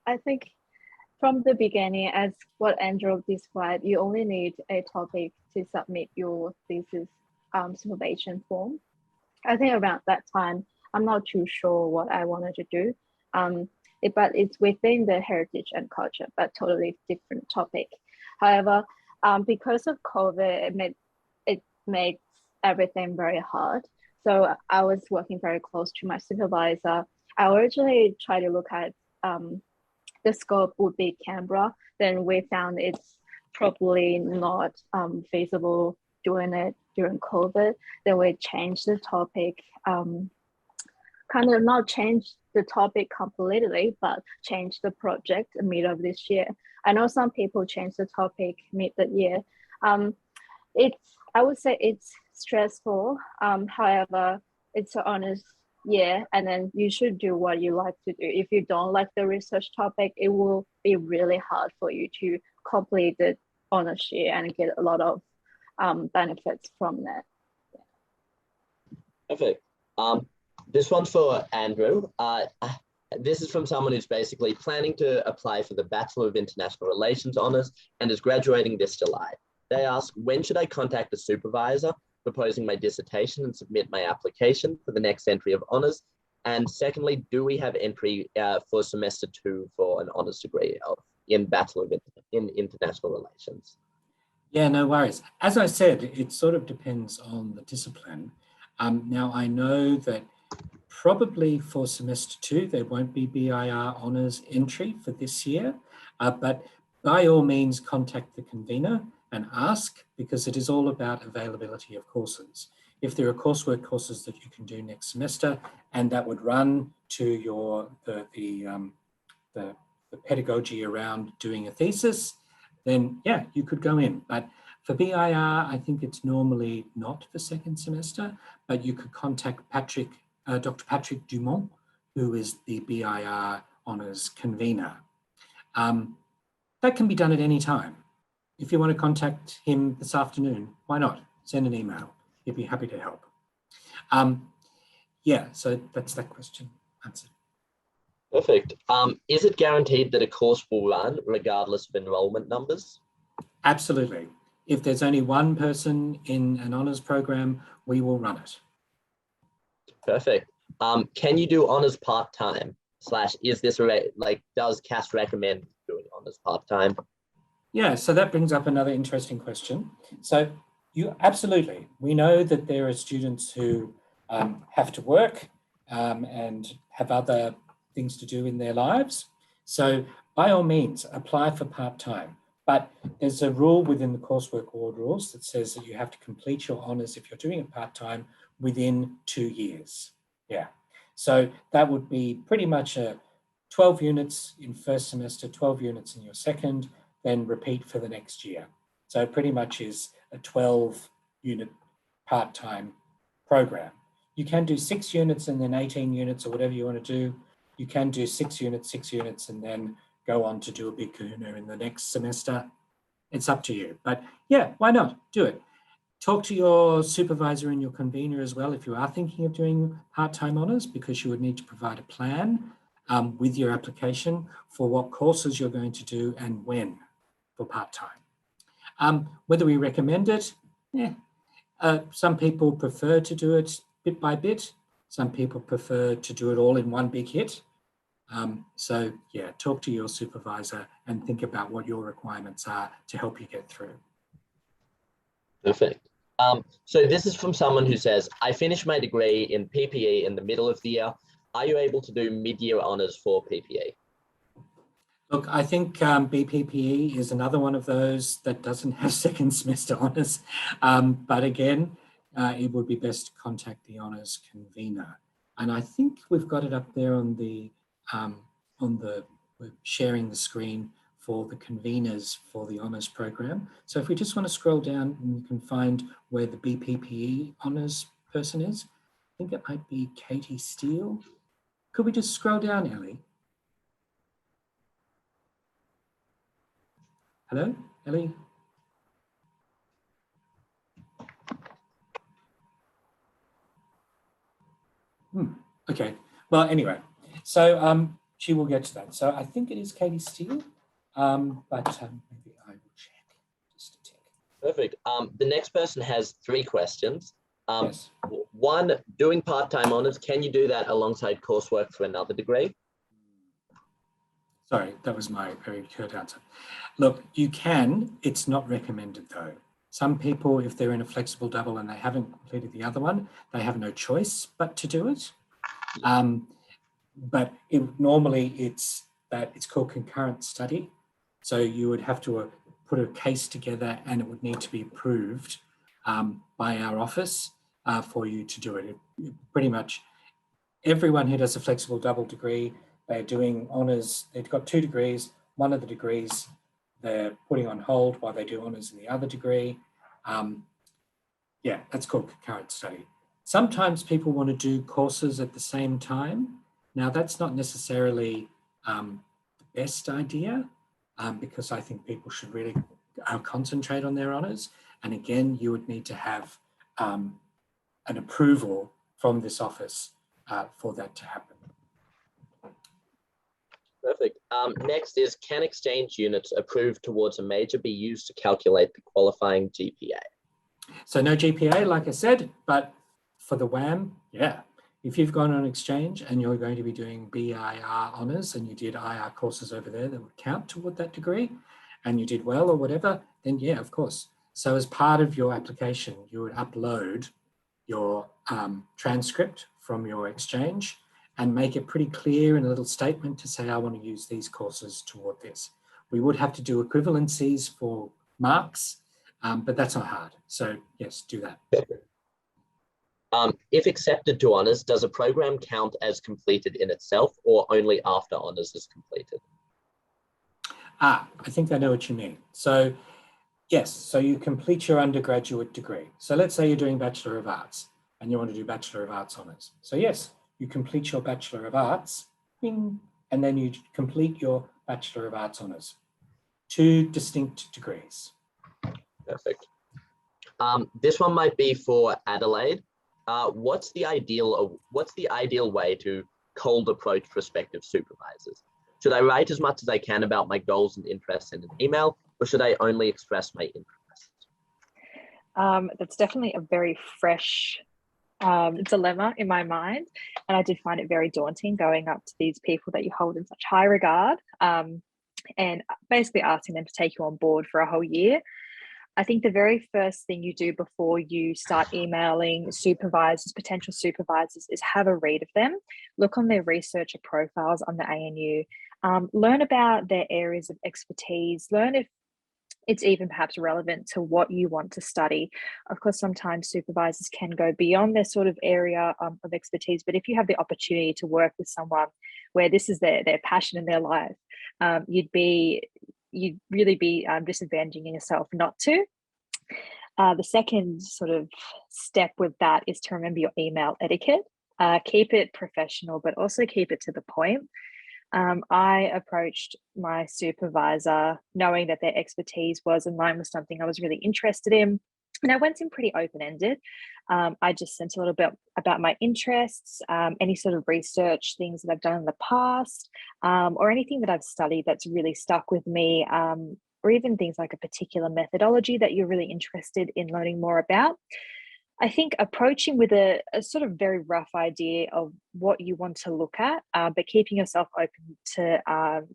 Speaker 4: I think from the beginning, as what Andrew described, you only need a topic to submit your thesis supervision form. I think around that time, I'm not too sure what I wanted to do, but it's within the heritage and culture, but totally different topic. However, because of COVID, it makes everything very hard. So I was working very close to my supervisor. I originally tried to look at the scope would be Canberra, then we found it's probably not feasible doing it during COVID, then we changed the topic, kind of not change the topic completely, but change the project mid of this year. I know some people change the topic mid the year. I would say it's stressful. However, it's an honest year, and then you should do what you like to do. If you don't like the research topic, it will be really hard for you to complete the honors year and get a lot of benefits from that.
Speaker 1: Perfect. This one's for Andrew. This is from someone who's basically planning to apply for the Bachelor of International Relations Honours and is graduating this July. They ask, when should I contact a supervisor proposing my dissertation and submit my application for the next entry of honours? And secondly, do we have entry for semester 2 for an honours degree in Bachelor of International Relations?
Speaker 5: Yeah, no worries. As I said, it sort of depends on the discipline. Now, I know that probably for semester 2, there won't be BIR honours entry for this year, but by all means, contact the convener and ask, because it is all about availability of courses. If there are coursework courses that you can do next semester, and that would run to the pedagogy around doing a thesis, then yeah, you could go in. But for BIR, I think it's normally not for second semester, but you could contact Dr. Patrick Dumont, who is the BIR honours convener. That can be done at any time. If you want to contact him this afternoon, why not? Send an email. He'd be happy to help. Yeah, so that's that question answered.
Speaker 1: Perfect. Is it guaranteed that a course will run regardless of enrolment numbers?
Speaker 5: Absolutely. If there's only one person in an honours program, we will run it.
Speaker 1: Perfect. Can you do honours part-time? / is this does CASS recommend doing honours part-time?
Speaker 5: Yeah, so that brings up another interesting question. So absolutely, we know that there are students who have to work and have other things to do in their lives. So by all means, apply for part-time. But there's a rule within the coursework award rules that says that you have to complete your honours if you're doing it part-time within 2 years. Yeah, so that would be pretty much 12 units in first semester, 12 units in your second, then repeat for the next year. So it pretty much is a 12-unit part-time program. You can do 6 units and then 18 units or whatever you want to do. You can do 6 units, and then go on to do a big kahuna in the next semester. It's up to you. But yeah, why not? Do it. Talk to your supervisor and your convener as well if you are thinking of doing part-time honours, because you would need to provide a plan with your application for what courses you're going to do and when for part-time. Whether we recommend it, some people prefer to do it bit by bit. Some people prefer to do it all in one big hit. So yeah, talk to your supervisor and think about what your requirements are to help you get through.
Speaker 1: Perfect. So this is from someone who says, I finished my degree in PPE in the middle of the year. Are you able to do mid-year honours for PPE?
Speaker 5: Look, I think BPPE is another one of those that doesn't have second semester honours. But again, it would be best to contact the honours convener. And I think we've got it up there on we're sharing the screen for the conveners for the honours program. So if we just want to scroll down, and you can find where the BPPE honours person is. I think it might be Katie Steele. Could we just scroll down, Ellie? Hello, Ellie? Okay, well, anyway, so she will get to that. So I think it is Katie Steele, but maybe I will check just a tick.
Speaker 1: Perfect. The next person has 3 questions.
Speaker 5: Yes.
Speaker 1: 1, doing part-time honours, can you do that alongside coursework for another degree?
Speaker 5: Sorry, that was my very curt answer. Look, you can, it's not recommended though. Some people, if they're in a flexible double and they haven't completed the other one, they have no choice but to do it. But normally it's called concurrent study. So you would have to put a case together and it would need to be approved by our office for you to do it. Pretty much everyone who does a flexible double degree, they're doing honours, they've got 2 degrees, one of the degrees they're putting on hold while they do honours in the other degree. Yeah, that's called concurrent study. Sometimes people want to do courses at the same time. Now that's not necessarily the best idea because I think people should really concentrate on their honours. And again, you would need to have an approval from this office for that to happen.
Speaker 1: Perfect. Next is, can exchange units approved towards a major be used to calculate the qualifying GPA?
Speaker 5: So no GPA, like I said, but for the WAM, yeah. If you've gone on exchange and you're going to be doing BIR honours and you did IR courses over there that would count toward that degree and you did well or whatever, then yeah, of course. So as part of your application, you would upload your transcript from your exchange and make it pretty clear in a little statement to say, I want to use these courses toward this. We would have to do equivalencies for marks, but that's not hard. So yes, do that.
Speaker 1: If accepted to honours, does a program count as completed in itself or only after honours is completed?
Speaker 5: I think I know what you mean. So yes, so you complete your undergraduate degree. So let's say you're doing Bachelor of Arts and you want to do Bachelor of Arts honours. So yes, you complete your Bachelor of Arts, bing, and then you complete your Bachelor of Arts honours. 2 distinct degrees.
Speaker 1: Perfect. This one might be for Adelaide. What's the ideal way to cold approach prospective supervisors? Should I write as much as I can about my goals and interests in an email, or should I only express my interests?
Speaker 3: That's definitely a very fresh dilemma in my mind, and I did find it very daunting going up to these people that you hold in such high regard and basically asking them to take you on board for a whole year. I think the very first thing you do before you start emailing supervisors, potential supervisors, is have a read of them, look on their researcher profiles on the ANU, learn about their areas of expertise, learn if it's even perhaps relevant to what you want to study. Of course, sometimes supervisors can go beyond their sort of area of expertise, but if you have the opportunity to work with someone where this is their passion in their life, you'd really be disadvantaging yourself not to. The second sort of step with that is to remember your email etiquette. Keep it professional, but also keep it to the point. I approached my supervisor knowing that their expertise was in line with something I was really interested in. And I went in pretty open-ended. I just sent a little bit about my interests, any sort of research, things that I've done in the past, or anything that I've studied that's really stuck with me, or even things like a particular methodology that you're really interested in learning more about. I think approaching with a sort of very rough idea of what you want to look at, but keeping yourself open to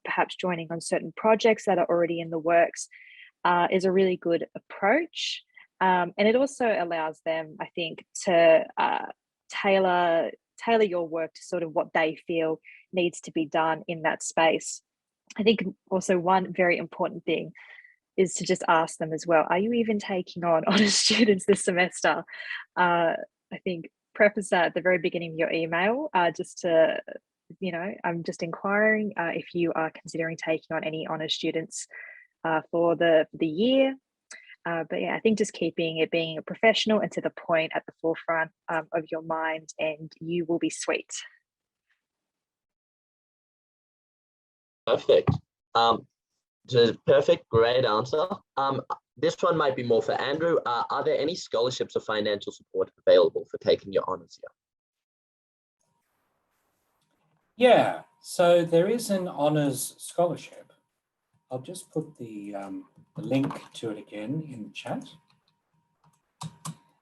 Speaker 3: perhaps joining on certain projects that are already in the works is a really good approach. And it also allows them, I think, to tailor your work to sort of what they feel needs to be done in that space. I think also one very important thing is to just ask them as well, are you even taking on honours students this semester? I think preface that at the very beginning of your email, just to, I'm just inquiring if you are considering taking on any honours students for the year. But yeah, I think just keeping it being a professional and to the point at the forefront of your mind, and you will be sweet.
Speaker 1: Perfect. Perfect, great answer. This one might be more for Andrew. Are there any scholarships or financial support available for taking your honours here?
Speaker 5: Yeah, so there is an honours scholarship. I'll just put the link to it again in the chat.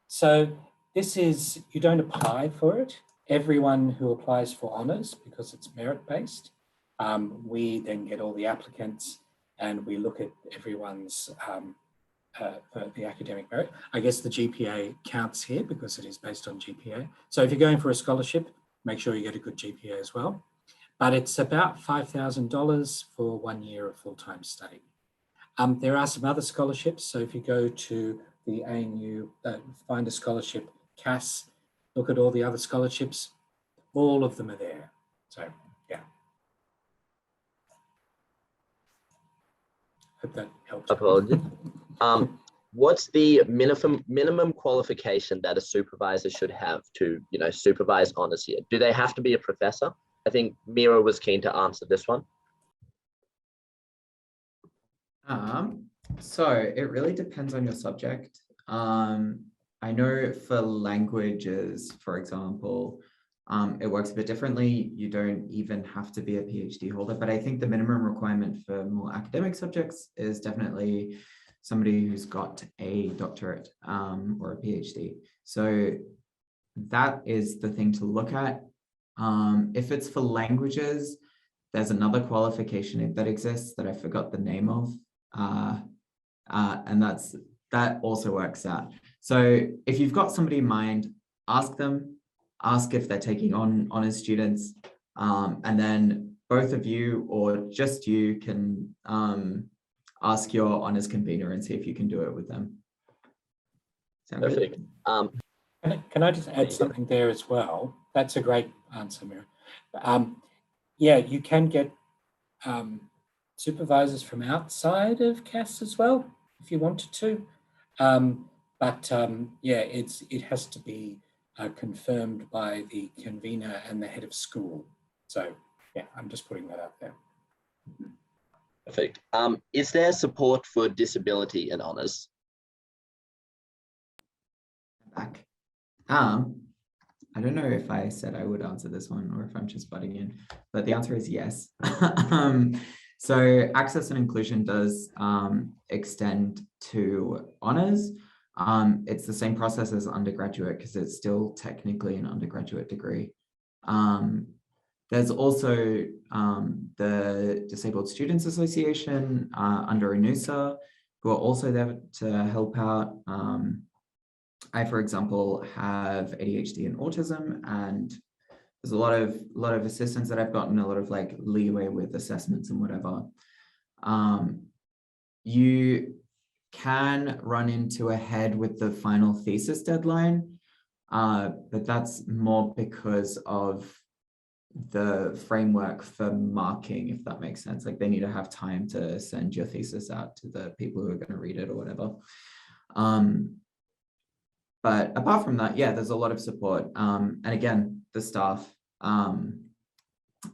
Speaker 5: So this is, you don't apply for it. Everyone who applies for honours, because it's merit-based, we then get all the applicants and we look at everyone's the academic merit. I guess the GPA counts here because it is based on GPA. So if you're going for a scholarship, make sure you get a good GPA as well. But it's about $5,000 for 1 year of full-time study. There are some other scholarships. So if you go to the ANU, find a scholarship, CASS, look at all the other scholarships, all of them are there. So, yeah. Hope that helped.
Speaker 1: Apologies. What's the minimum qualification that a supervisor should have to, supervise honours here? Do they have to be a professor? I think Mira was keen to answer this one.
Speaker 2: So it really depends on your subject. I know for languages, for example, it works a bit differently. You don't even have to be a PhD holder, but I think the minimum requirement for more academic subjects is definitely somebody who's got a doctorate or a PhD. So that is the thing to look at. If it's for languages, there's another qualification that exists that I forgot the name of. And that also works out. So if you've got somebody in mind, ask if they're taking on honours students, and then both of you or just you can ask your honours convener and see if you can do it with them. Sound
Speaker 1: Perfect.
Speaker 5: Can I just add something there as well? That's a great answer, Mira. Yeah, you can get supervisors from outside of CASS as well, if you wanted to. Yeah, it has to be confirmed by the convener and the head of school. So yeah, I'm just putting that out there.
Speaker 1: Perfect. Is there support for disability in honours?
Speaker 2: Back. I don't know if I said I would answer this one or if I'm just butting in, but the answer is yes. So access and inclusion does extend to honours. It's the same process as undergraduate because it's still technically an undergraduate degree. There's also the Disabled Students Association under ANUSA, who are also there to help out. I, for example, have ADHD and autism, and there's a lot of assistance that I've gotten, a lot of like leeway with assessments and whatever. You can run into a head with the final thesis deadline, but that's more because of the framework for marking, if that makes sense. Like they need to have time to send your thesis out to the people who are going to read it or whatever. But apart from that, yeah, there's a lot of support. And again, the staff are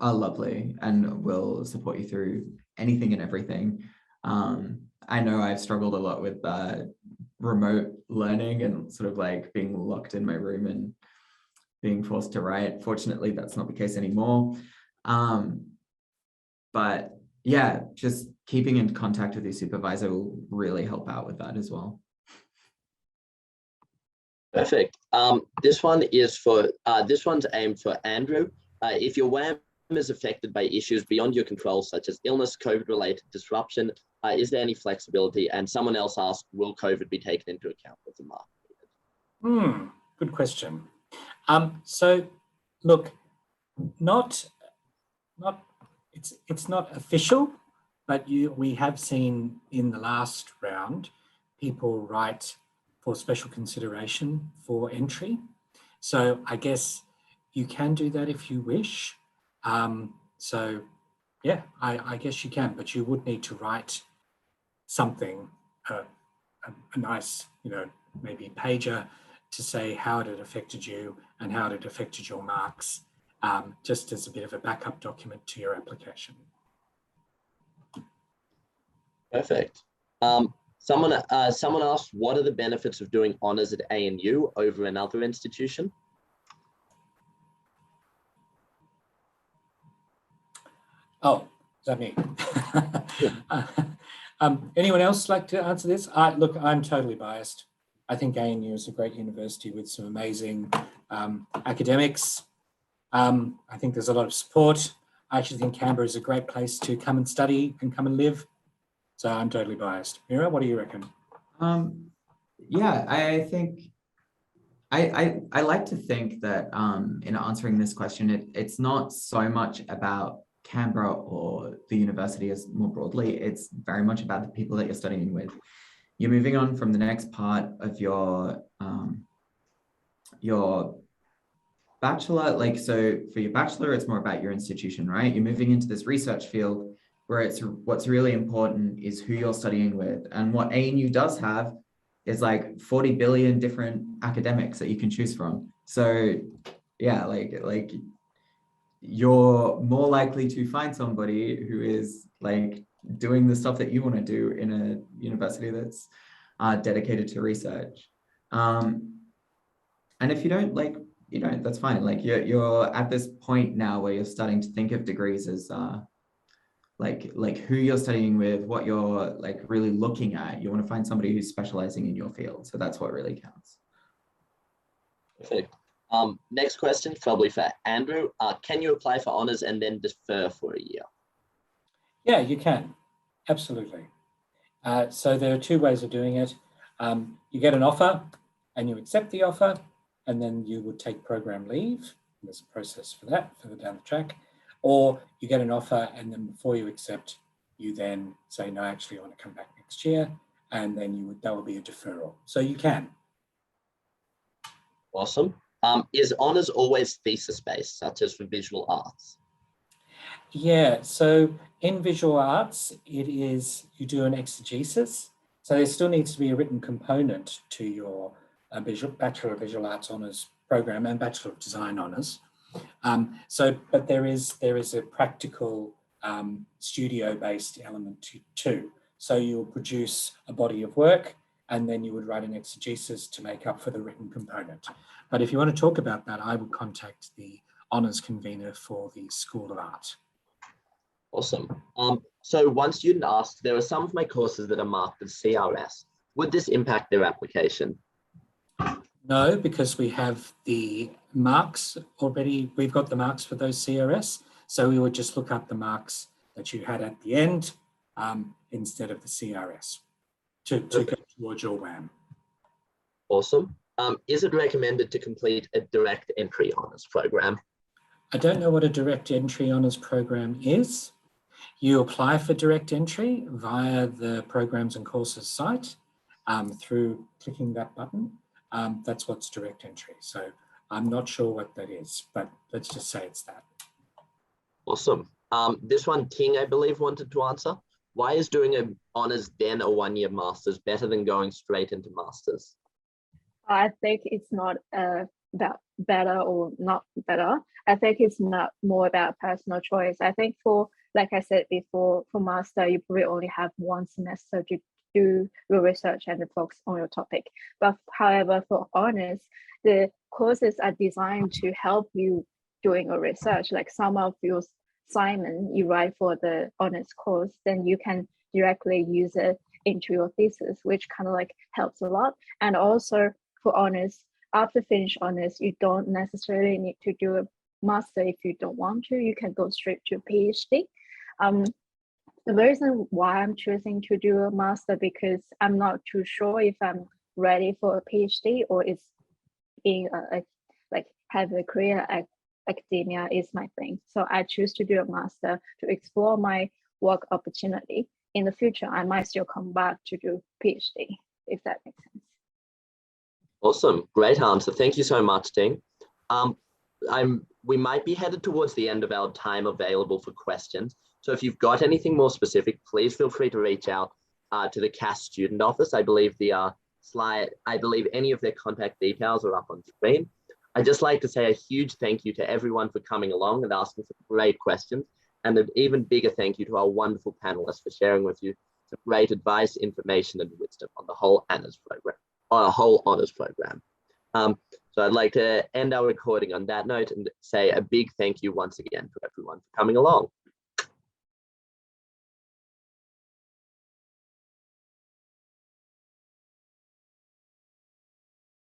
Speaker 2: lovely and will support you through anything and everything. I know I've struggled a lot with remote learning and sort of like being locked in my room and being forced to write. Fortunately, that's not the case anymore. But yeah, just keeping in contact with your supervisor will really help out with that as well.
Speaker 1: Perfect. This one is for this one's aimed for Andrew. If your WAM is affected by issues beyond your control, such as illness, COVID-related disruption, is there any flexibility? And someone else asked, will COVID be taken into account with the mark?
Speaker 5: Good question. So look, it's not official, but we have seen in the last round people write for special consideration for entry. So I guess you can do that if you wish. So yeah, I guess you can, but you would need to write something, a nice, maybe pager to say how it had affected you and how it had affected your marks, just as a bit of a backup document to your application.
Speaker 1: Perfect. Someone asked, what are the benefits of doing honours at ANU over another institution?
Speaker 5: Oh, is that me? Anyone else like to answer this? Look, I'm totally biased. I think ANU is a great university with some amazing academics. I think there's a lot of support. I actually think Canberra is a great place to come and study and come and live. So I'm totally biased. Mira, what do you reckon?
Speaker 2: Yeah, I think I like to think that in answering this question, it's not so much about Canberra or the university as more broadly. It's very much about the people that you're studying with. you're moving on from the next part of your bachelor. Like, so for your bachelor, it's more about your institution, right? You're moving into this research field where it's what's really important is who you're studying with. And what ANU does have is like 40 billion different academics that you can choose from. So yeah, like you're more likely to find somebody who is like doing the stuff that you want to do in a university that's dedicated to research. And if you don't, like, you know, that's fine. Like you're at this point now where you're starting to think of degrees as like who you're studying with, what you're like really looking at. You want to find somebody who's specializing in your field. So that's what really counts.
Speaker 1: Perfect. Next question, probably for Andrew. Can you apply for honours and then defer for a year?
Speaker 5: Yeah, you can. Absolutely. So there are two ways of doing it. You get an offer and you accept the offer, and then you would take program leave. There's a process for that further down the track. Or you get an offer and then before you accept, you then say, no, actually I want to come back next year. And then that will be a deferral. So you can.
Speaker 1: Awesome. Is honours always thesis-based, such as for visual arts?
Speaker 5: Yeah, so in visual arts, it is, you do an exegesis. So there still needs to be a written component to your Bachelor of Visual Arts Honours program and Bachelor of Design Honours. But there is a practical studio-based element too. So you'll produce a body of work and then you would write an exegesis to make up for the written component. But if you want to talk about that, I would contact the honours convener for the School of Art.
Speaker 1: Awesome. So one student asked, there are some of my courses that are marked as CRS. Would this impact their application?
Speaker 5: No, because we have the marks already. We've got the marks for those CRS. So we would just look up the marks that you had at the end instead of the CRS to go towards your WAM.
Speaker 1: Awesome. Is it recommended to complete a direct entry honours program?
Speaker 5: I don't know what a direct entry honours program is. You apply for direct entry via the programs and courses site through clicking that button. That's what's direct entry. So I'm not sure what that is, but let's just say it's that.
Speaker 1: Awesome. This one, Ting, I believe, wanted to answer. Why is doing an honours then a one-year master's better than going straight into master's?
Speaker 4: I think it's not about better or not better. I think it's not more about personal choice. I think for, like I said before, for master, you probably only have one semester to do your research and focus on your topic. But however, for honours, the courses are designed to help you doing a research. Like some of your assignment you write for the honours course, then you can directly use it into your thesis, which kind of like helps a lot. And also for honours, after finish honours, you don't necessarily need to do a master if you don't want to. You can go straight to PhD. The reason why I'm choosing to do a master because I'm not too sure if I'm ready for a PhD or it's being like have a career at academia is my thing. So I choose to do a master to explore my work opportunity. In the future, I might still come back to do PhD, if that makes sense.
Speaker 1: Awesome, great answer. Thank you so much, Ting. We might be headed towards the end of our time available for questions. So if you've got anything more specific, please feel free to reach out to the CASS student office. I believe any of their contact details are up on screen. I'd just like to say a huge thank you to everyone for coming along and asking some great questions, and an even bigger thank you to our wonderful panelists for sharing with you some great advice, information, and wisdom on the whole honours program. So I'd like to end our recording on that note and say a big thank you once again to everyone for coming along.